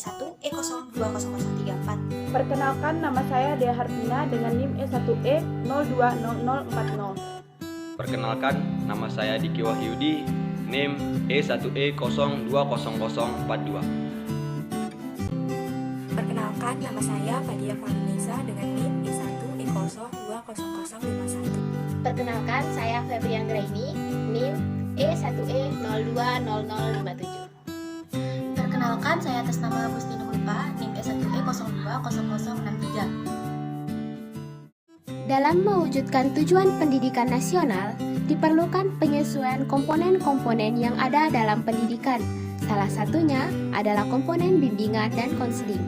E1E020034. Perkenalkan, nama saya Dea Hartina dengan NIM E1E020040. Perkenalkan, nama saya Diki Wahyudi, NIM E1E020042. Perkenalkan, nama saya Fadia Farnisa dengan NIM E1E020051. Perkenalkan, saya Febrian Graini, NIM E1E020057. Perkenalkan, saya atas nama Agustina Hulpa, NIM E1E020063. Dalam mewujudkan tujuan pendidikan nasional, diperlukan penyesuaian komponen-komponen yang ada dalam pendidikan. Salah satunya adalah komponen bimbingan dan konseling.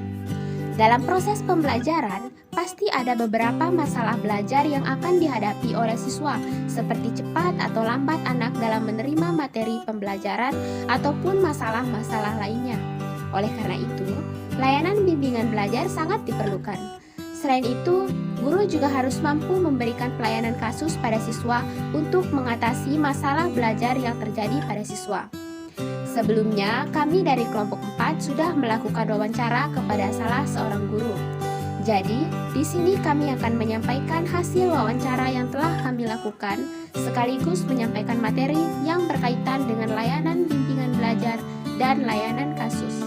Dalam proses pembelajaran, pasti ada beberapa masalah belajar yang akan dihadapi oleh siswa, seperti cepat atau lambat anak dalam menerima materi pembelajaran ataupun masalah-masalah lainnya. Oleh karena itu, layanan bimbingan belajar sangat diperlukan. Selain itu, guru juga harus mampu memberikan pelayanan kasus pada siswa untuk mengatasi masalah belajar yang terjadi pada siswa. Sebelumnya, kami dari kelompok 4 sudah melakukan wawancara kepada salah seorang guru. Jadi, di sini kami akan menyampaikan hasil wawancara yang telah kami lakukan, sekaligus menyampaikan materi yang berkaitan dengan layanan bimbingan belajar dan layanan kasus.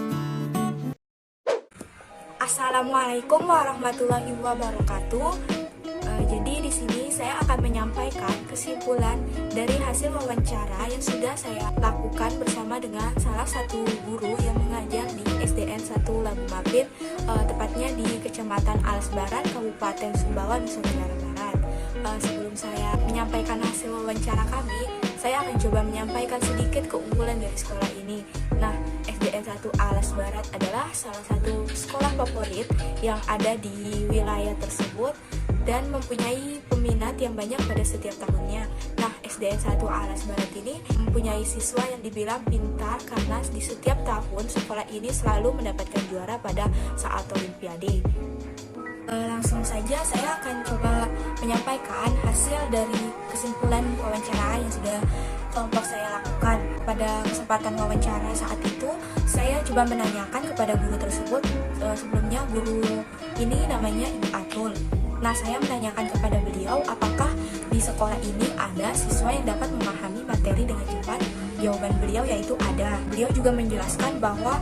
Assalamualaikum warahmatullahi wabarakatuh. Jadi di sini saya akan menyampaikan kesimpulan dari hasil wawancara yang sudah saya lakukan bersama dengan salah satu guru yang mengajar di SDN 1 Labu Mapit, tepatnya di Kecamatan Alas Barat, Kabupaten Sumbawa, Nusa Tenggara Barat. Sebelum saya menyampaikan hasil wawancara kami, saya akan coba menyampaikan sedikit keunggulan dari sekolah ini. Nah, SDN 1 Alas Barat adalah salah satu sekolah favorit yang ada di wilayah tersebut dan mempunyai peminat yang banyak pada setiap tahunnya. Nah, SDN 1 Alas Barat ini mempunyai siswa yang dibilang pintar karena di setiap tahun sekolah ini selalu mendapatkan juara pada saat Olimpiade. Langsung saja saya akan coba menyampaikan hasil dari kesimpulan wawancara yang sudah kelompok saya lakukan. Pada kesempatan wawancara saat itu, saya coba menanyakan kepada guru tersebut. Sebelumnya guru ini namanya Ibu Atul. Nah, saya menanyakan kepada beliau apakah di sekolah ini ada siswa yang dapat memahami materi dengan cepat. Jawaban beliau yaitu ada. Beliau juga menjelaskan bahwa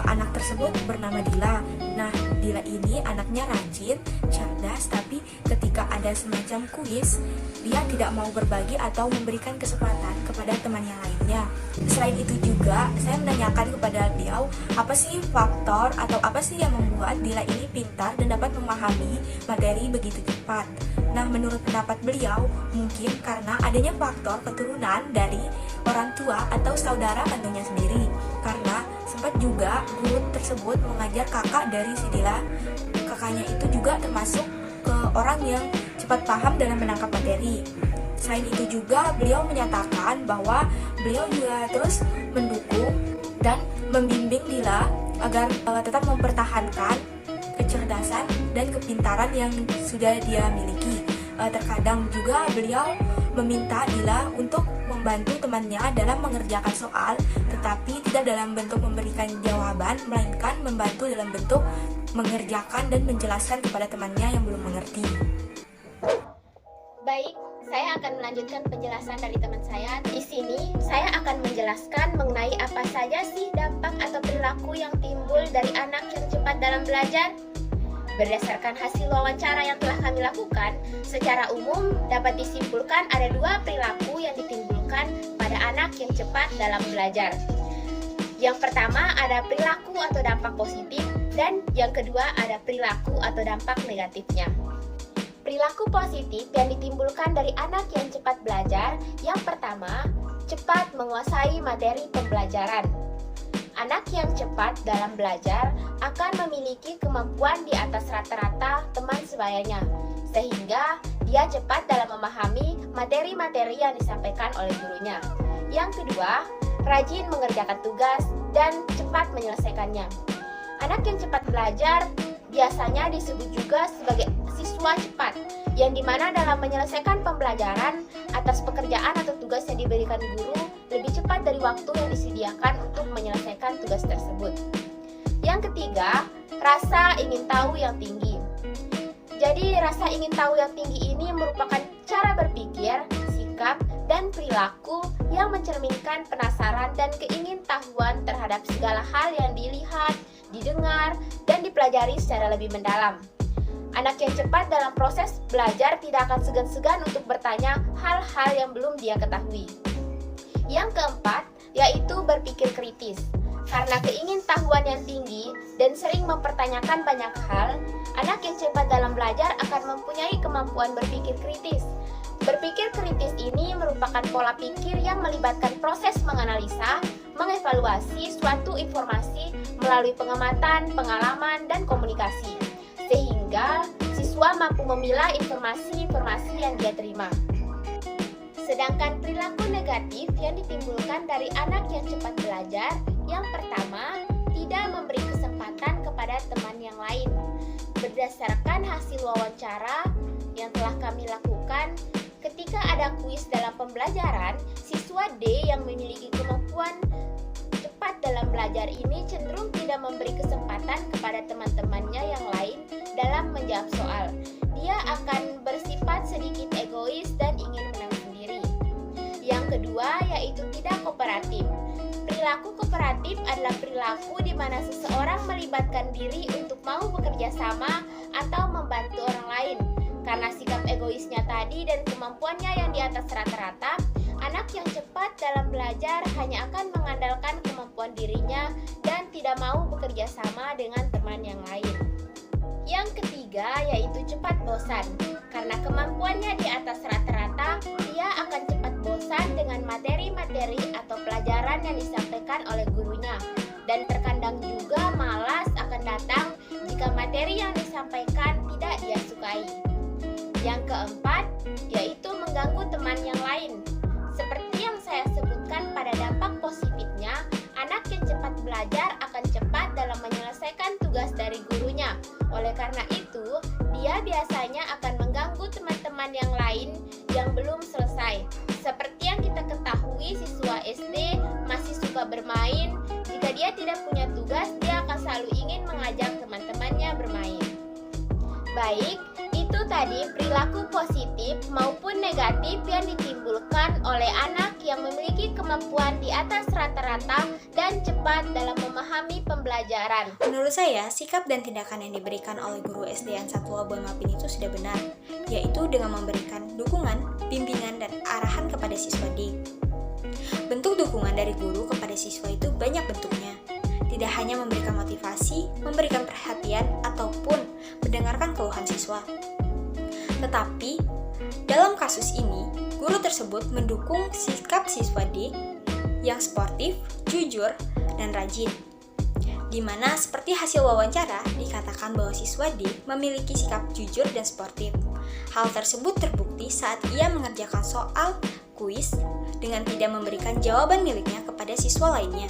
anak tersebut bernama Dila. Nah, Dila ini anaknya rajin, cerdas, tapi ketika ada semacam kuis, dia tidak mau berbagi atau memberikan kesempatan kepada teman yang lainnya. Selain itu juga, saya menanyakan kepada beliau, apa sih faktor atau apa sih yang membuat Dila ini pintar dan dapat memahami materi begitu cepat. Nah, menurut pendapat beliau, mungkin karena adanya faktor keturunan dari orang tua atau saudara kandungnya sendiri. Karena sempat juga guru tersebut mengajar kakak dari si Dila. Kakaknya itu juga termasuk ke orang yang cepat paham dalam menangkap materi. Selain itu juga beliau menyatakan bahwa beliau juga terus mendukung dan membimbing Dila agar tetap mempertahankan kecerdasan dan kepintaran yang sudah dia miliki. Terkadang juga beliau meminta Dila untuk membantu temannya dalam mengerjakan soal, tetapi tidak dalam bentuk memberikan jawaban, melainkan membantu dalam bentuk mengerjakan dan menjelaskan kepada temannya yang belum mengerti. Baik, saya akan melanjutkan penjelasan dari teman saya. Di sini, saya akan menjelaskan mengenai apa saja sih dampak atau perilaku yang timbul dari anak yang cepat dalam belajar. Berdasarkan hasil wawancara yang telah kami lakukan, secara umum dapat disimpulkan ada dua perilaku yang ditimbulkan pada anak yang cepat dalam belajar. Yang pertama ada perilaku atau dampak positif, dan yang kedua ada perilaku atau dampak negatifnya. Perilaku positif yang ditimbulkan dari anak yang cepat belajar, yang pertama, cepat menguasai materi pembelajaran. Anak yang cepat dalam belajar akan memiliki kemampuan di atas rata-rata teman sebayanya, sehingga dia cepat dalam memahami materi-materi yang disampaikan oleh gurunya. Yang kedua, rajin mengerjakan tugas dan cepat menyelesaikannya. Anak yang cepat belajar biasanya disebut juga sebagai siswa cepat, yang dimana dalam menyelesaikan pembelajaran atas pekerjaan atau tugas yang diberikan guru lebih cepat dari waktu yang disediakan untuk menyelesaikan tugas tersebut. ketiga, rasa ingin tahu yang tinggi. Jadi rasa ingin tahu yang tinggi ini merupakan cara berpikir, sikap, dan perilaku yang mencerminkan penasaran dan keingintahuan terhadap segala hal yang dilihat, didengar, dan dipelajari secara lebih mendalam. Anak yang cepat dalam proses belajar tidak akan segan-segan untuk bertanya hal-hal yang belum dia ketahui. Yang keempat, yaitu berpikir kritis. Karena keingintahuan yang tinggi dan sering mempertanyakan banyak hal, anak yang cepat dalam belajar akan mempunyai kemampuan berpikir kritis. Berpikir kritis ini merupakan pola pikir yang melibatkan proses menganalisa, mengevaluasi suatu informasi melalui pengamatan, pengalaman, dan komunikasi, sehingga siswa mampu memilah informasi-informasi yang dia terima. Sedangkan perilaku negatif yang ditimbulkan dari anak yang cepat belajar, yang pertama, tidak memberi kesempatan kepada teman yang lain. Berdasarkan hasil wawancara yang telah kami lakukan, ketika ada kuis dalam pembelajaran, siswa D yang memiliki kemampuan cepat dalam belajar ini cenderung tidak memberi kesempatan kepada teman-temannya yang lain dalam menjawab soal. Dia akan bersifat sedikit egois dan ingin menang sendiri. Yang kedua, yaitu tidak kooperatif. Perilaku kooperatif adalah perilaku di mana seseorang melibatkan diri untuk mau bekerja sama atau membantu orang lain. Karena sikap egoisnya tadi dan kemampuannya yang di atas rata-rata, anak yang cepat dalam belajar hanya akan mengandalkan kemampuan dirinya dan tidak mau bekerja sama dengan teman yang lain. Yang ketiga, yaitu cepat bosan. Karena kemampuannya di atas rata-rata, dia akan cepat bosan dengan materi-materi atau pelajaran yang disampaikan oleh gurunya. Dan terkadang juga malas akan datang jika materi yang disampaikan tidak dia sukai. Yang keempat, yaitu mengganggu teman yang lain. Seperti yang saya sebutkan pada dampak positifnya, anak yang cepat belajar akan cepat dalam menyelesaikan tugas dari gurunya. Oleh karena itu, dia biasanya akan mengganggu teman-teman yang lain yang belum selesai. Seperti yang kita ketahui, siswa SD masih suka bermain. Jika dia tidak punya tugas, dia akan selalu ingin mengajak teman-temannya bermain. Baik, itu tadi perilaku positif maupun negatif yang ditimbulkan oleh anak yang memiliki kemampuan di atas rata-rata dan cepat dalam memahami pembelajaran. Menurut saya, sikap dan tindakan yang diberikan oleh guru SDN 1 Labuan Mapin itu sudah benar, yaitu dengan memberikan dukungan, bimbingan, dan arahan kepada siswa D. Bentuk dukungan dari guru kepada siswa itu banyak bentuknya. Tidak hanya memberikan motivasi, memberikan perhatian, ataupun mendengarkan keluhan siswa. Tetapi, dalam kasus ini, guru tersebut mendukung sikap siswa D yang sportif, jujur, dan rajin. Di mana seperti hasil wawancara dikatakan bahwa siswa D memiliki sikap jujur dan sportif. Hal tersebut terbukti saat ia mengerjakan soal kuis dengan tidak memberikan jawaban miliknya kepada siswa lainnya.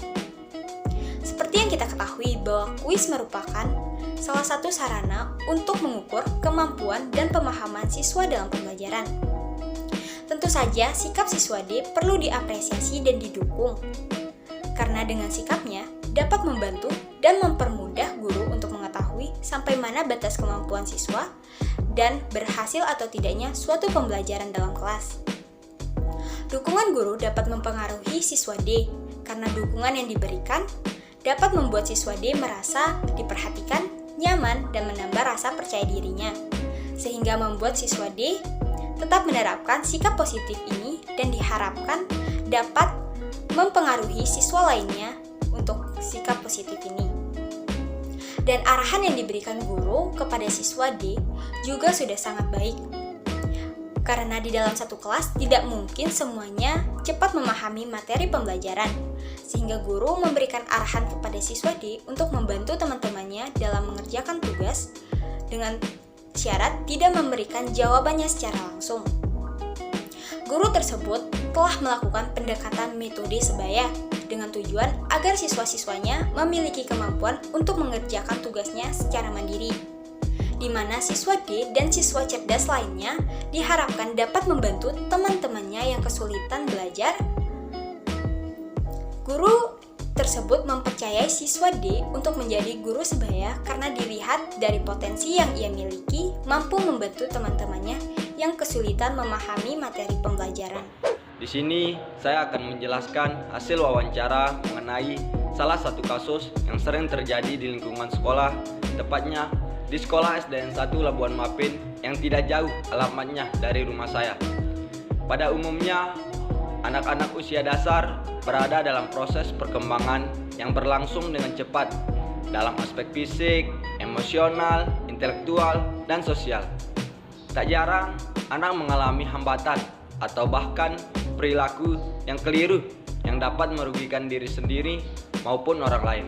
Seperti yang kita ketahui bahwa kuis merupakan salah satu sarana untuk mengukur kemampuan dan pemahaman siswa dalam pembelajaran. Tentu saja sikap siswa D perlu diapresiasi dan didukung, karena dengan sikapnya dapat membantu dan mempermudah guru untuk mengetahui sampai mana batas kemampuan siswa dan berhasil atau tidaknya suatu pembelajaran dalam kelas. Dukungan guru dapat mempengaruhi siswa D, karena dukungan yang diberikan dapat membuat siswa D merasa diperhatikan, nyaman, dan menambah rasa percaya dirinya, sehingga membuat siswa D tetap menerapkan sikap positif ini dan diharapkan dapat mempengaruhi siswa lainnya untuk sikap positif ini. Dan arahan yang diberikan guru kepada siswa D juga sudah sangat baik, karena di dalam satu kelas tidak mungkin semuanya cepat memahami materi pembelajaran, sehingga guru memberikan arahan kepada siswa D untuk membantu teman-temannya dalam mengerjakan tugas dengan syarat tidak memberikan jawabannya secara langsung. Guru tersebut telah melakukan pendekatan metode sebaya dengan tujuan agar siswa-siswanya memiliki kemampuan untuk mengerjakan tugasnya secara mandiri, di mana siswa D dan siswa cerdas lainnya diharapkan dapat membantu teman-temannya yang kesulitan belajar. Guru tersebut mempercayai siswa D untuk menjadi guru sebaya karena dilihat dari potensi yang ia miliki mampu membantu teman-temannya yang kesulitan memahami materi pembelajaran. Di sini saya akan menjelaskan hasil wawancara mengenai salah satu kasus yang sering terjadi di lingkungan sekolah, tepatnya di sekolah SDN 1 Labuan Mapin yang tidak jauh alamatnya dari rumah saya. Pada umumnya, anak-anak usia dasar berada dalam proses perkembangan yang berlangsung dengan cepat dalam aspek fisik, emosional, intelektual, dan sosial. Tak jarang, anak mengalami hambatan atau bahkan perilaku yang keliru yang dapat merugikan diri sendiri maupun orang lain.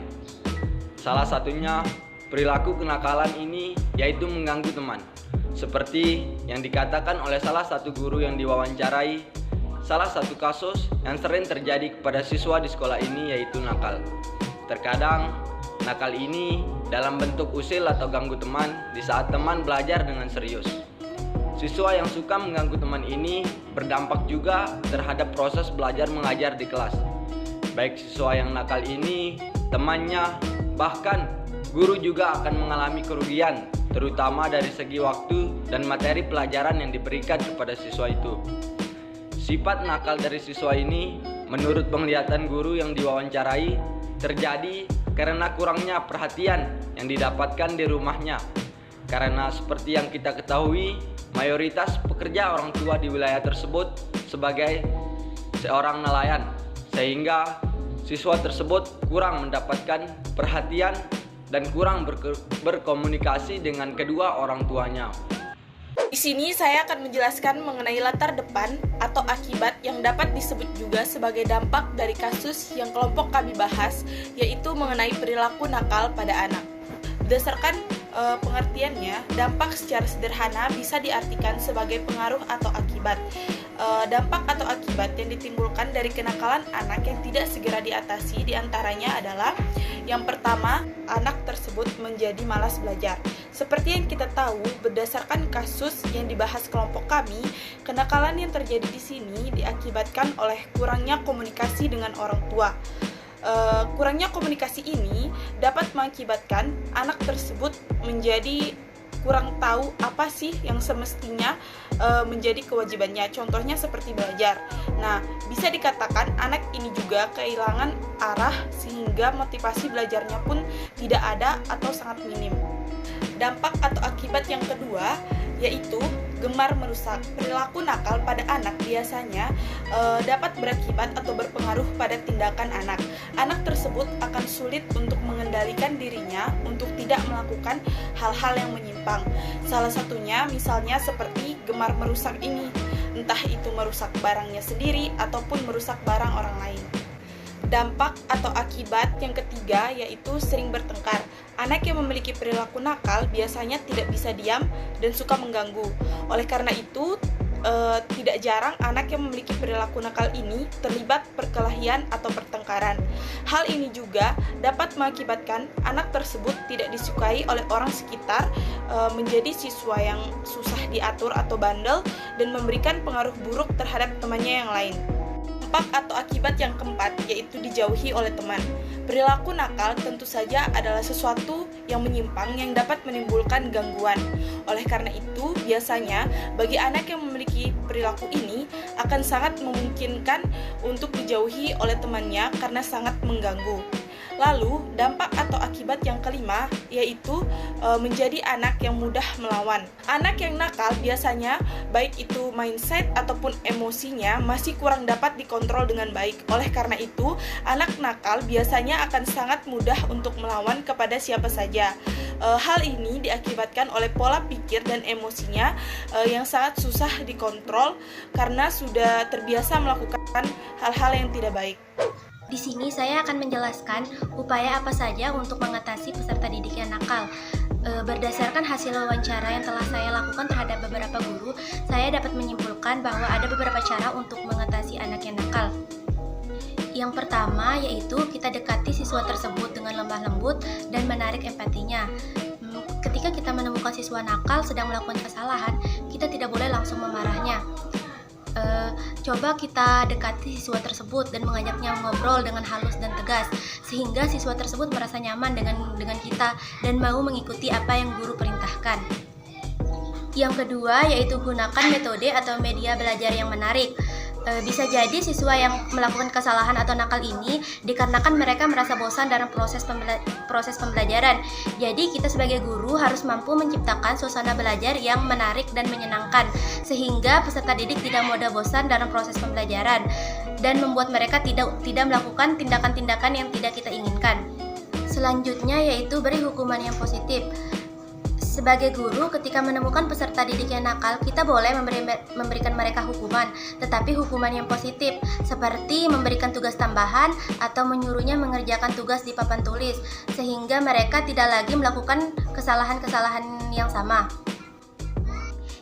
Salah satunya, perilaku kenakalan ini yaitu mengganggu teman. Seperti yang dikatakan oleh salah satu guru yang diwawancarai, salah satu kasus yang sering terjadi kepada siswa di sekolah ini yaitu nakal. Terkadang, nakal ini dalam bentuk usil atau ganggu teman di saat teman belajar dengan serius. Siswa yang suka mengganggu teman ini berdampak juga terhadap proses belajar mengajar di kelas. Baik siswa yang nakal ini, temannya, bahkan guru juga akan mengalami kerugian, terutama dari segi waktu dan materi pelajaran yang diberikan kepada siswa itu. Sifat nakal dari siswa ini, menurut penglihatan guru yang diwawancarai, terjadi karena kurangnya perhatian yang didapatkan di rumahnya. Karena seperti yang kita ketahui, mayoritas pekerja orang tua di wilayah tersebut sebagai seorang nelayan, sehingga siswa tersebut kurang mendapatkan perhatian dan kurang berkomunikasi dengan kedua orang tuanya. Di sini saya akan menjelaskan mengenai latar depan atau akibat yang dapat disebut juga sebagai dampak dari kasus yang kelompok kami bahas, yaitu mengenai perilaku nakal pada anak. Berdasarkan pengertiannya, dampak secara sederhana bisa diartikan sebagai pengaruh atau akibat. Dampak atau akibat yang ditimbulkan dari kenakalan anak yang tidak segera diatasi diantaranya adalah yang pertama, anak tersebut menjadi malas belajar. Seperti yang kita tahu, berdasarkan kasus yang dibahas kelompok kami, kenakalan yang terjadi di sini diakibatkan oleh kurangnya komunikasi dengan orang tua. Kurangnya komunikasi ini dapat mengakibatkan anak tersebut menjadi kurang tahu apa sih yang semestinya menjadi kewajibannya. Contohnya seperti belajar. Nah, bisa dikatakan anak ini juga kehilangan arah sehingga motivasi belajarnya pun tidak ada atau sangat minim. Dampak atau akibat yang kedua yaitu gemar merusak. Perilaku nakal pada anak biasanya dapat berakibat atau berpengaruh pada tindakan anak. Anak tersebut akan sulit untuk mengendalikan dirinya untuk tidak melakukan hal-hal yang menyimpang. Salah satunya misalnya seperti gemar merusak ini, entah itu merusak barangnya sendiri ataupun merusak barang orang lain. Dampak atau akibat yang ketiga yaitu sering bertengkar. Anak yang memiliki perilaku nakal biasanya tidak bisa diam dan suka mengganggu. Oleh karena itu, tidak jarang anak yang memiliki perilaku nakal ini terlibat perkelahian atau pertengkaran. Hal ini juga dapat mengakibatkan anak tersebut tidak disukai oleh orang sekitar, menjadi siswa yang susah diatur atau bandel, dan memberikan pengaruh buruk terhadap temannya yang lain. Dampak atau akibat yang keempat yaitu dijauhi oleh teman. Perilaku nakal tentu saja adalah sesuatu yang menyimpang yang dapat menimbulkan gangguan. Oleh karena itu, biasanya bagi anak yang memiliki perilaku ini akan sangat memungkinkan untuk dijauhi oleh temannya karena sangat mengganggu. Lalu, dampak atau akibat yang kelima yaitu menjadi anak yang mudah melawan. Anak yang nakal biasanya baik itu mindset ataupun emosinya masih kurang dapat dikontrol dengan baik. Oleh karena itu, anak nakal biasanya akan sangat mudah untuk melawan kepada siapa saja. Hal ini diakibatkan oleh pola pikir dan emosinya yang sangat susah dikontrol karena sudah terbiasa melakukan hal-hal yang tidak baik. Di sini saya akan menjelaskan upaya apa saja untuk mengatasi peserta didik yang nakal. Berdasarkan hasil wawancara yang telah saya lakukan terhadap beberapa guru, saya dapat menyimpulkan bahwa ada beberapa cara untuk mengatasi anak yang nakal. Yang pertama yaitu kita dekati siswa tersebut dengan lemah lembut dan menarik empatinya. Ketika kita menemukan siswa nakal sedang melakukan kesalahan, kita tidak boleh langsung memarahnya. Coba kita dekati siswa tersebut dan mengajaknya ngobrol dengan halus dan tegas, sehingga siswa tersebut merasa nyaman dengan kita dan mau mengikuti apa yang guru perintahkan. Yang kedua yaitu gunakan metode atau media belajar yang menarik. Bisa jadi siswa yang melakukan kesalahan atau nakal ini dikarenakan mereka merasa bosan dalam proses pembelajaran. Jadi kita sebagai guru harus mampu menciptakan suasana belajar yang menarik dan menyenangkan, sehingga peserta didik tidak mudah bosan dalam proses pembelajaran dan membuat mereka tidak melakukan tindakan-tindakan yang tidak kita inginkan. Selanjutnya yaitu beri hukuman yang positif. Sebagai guru, ketika menemukan peserta didik yang nakal, kita boleh memberikan mereka hukuman, tetapi hukuman yang positif, seperti memberikan tugas tambahan atau menyuruhnya mengerjakan tugas di papan tulis, sehingga mereka tidak lagi melakukan kesalahan-kesalahan yang sama.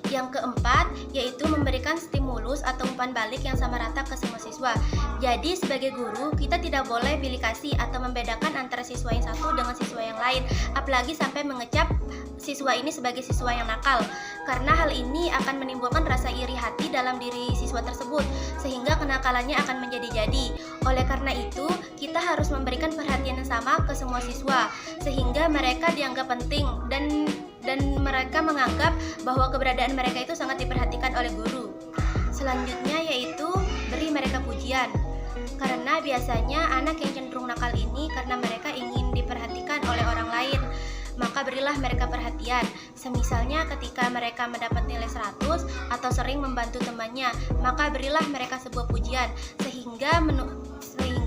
Yang keempat, yaitu memberikan stimulus atau umpan balik yang sama rata ke semua siswa. Jadi sebagai guru, kita tidak boleh pilih kasih atau membedakan antara siswa yang satu dengan siswa yang lain, apalagi sampai mengecap siswa ini sebagai siswa yang nakal, karena hal ini akan menimbulkan rasa iri hati dalam diri siswa tersebut, sehingga kenakalannya akan menjadi-jadi. Oleh karena itu, kita harus memberikan perhatian yang sama ke semua siswa, sehingga mereka dianggap penting dan mereka menganggap bahwa keberadaan mereka itu sangat diperhatikan oleh guru. Selanjutnya yaitu beri mereka pujian. Karena biasanya anak yang cenderung nakal ini karena mereka ingin diperhatikan oleh orang lain, maka berilah mereka perhatian. Semisalnya ketika mereka mendapat nilai 100 atau sering membantu temannya, maka berilah mereka sebuah pujian sehingga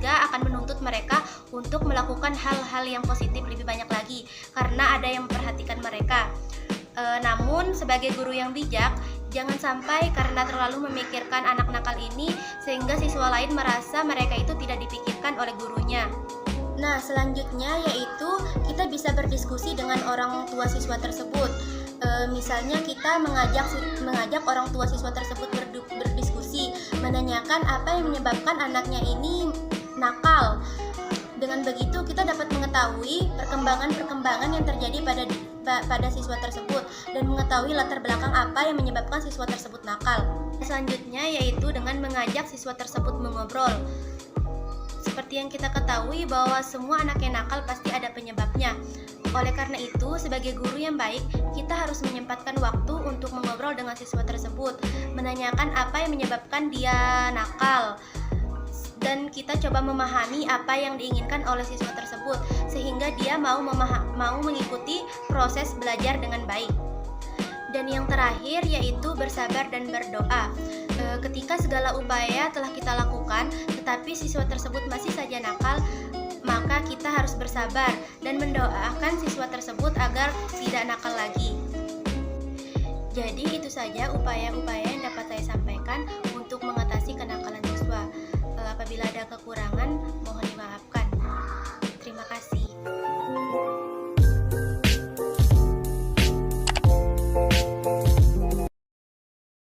akan menuntut mereka untuk melakukan hal-hal yang positif lebih banyak lagi karena ada yang memperhatikan mereka. Namun sebagai guru yang bijak, jangan sampai karena terlalu memikirkan anak nakal ini sehingga siswa lain merasa mereka itu tidak dipikirkan oleh gurunya. Nah, selanjutnya yaitu kita bisa berdiskusi dengan orang tua siswa tersebut. Misalnya kita mengajak orang tua siswa tersebut berdiskusi, menanyakan apa yang menyebabkan anaknya ini nakal. Dengan begitu kita dapat mengetahui perkembangan yang terjadi pada siswa tersebut dan mengetahui latar belakang apa yang menyebabkan siswa tersebut nakal. Selanjutnya yaitu dengan mengajak siswa tersebut mengobrol. Seperti yang kita ketahui bahwa semua anak yang nakal pasti ada penyebabnya. Oleh karena itu, sebagai guru yang baik, kita harus menyempatkan waktu untuk mengobrol dengan siswa tersebut, menanyakan apa yang menyebabkan dia nakal, dan kita coba memahami apa yang diinginkan oleh siswa tersebut, sehingga dia mau mengikuti proses belajar dengan baik. Dan yang terakhir yaitu bersabar dan berdoa. Ketika segala upaya telah kita lakukan, tetapi siswa tersebut masih saja nakal, maka kita harus bersabar dan mendoakan siswa tersebut agar tidak nakal lagi. Jadi itu saja upaya-upaya yang dapat saya sampaikan untuk mengatasi kenakalan siswa. Apabila ada kekurangan, mohon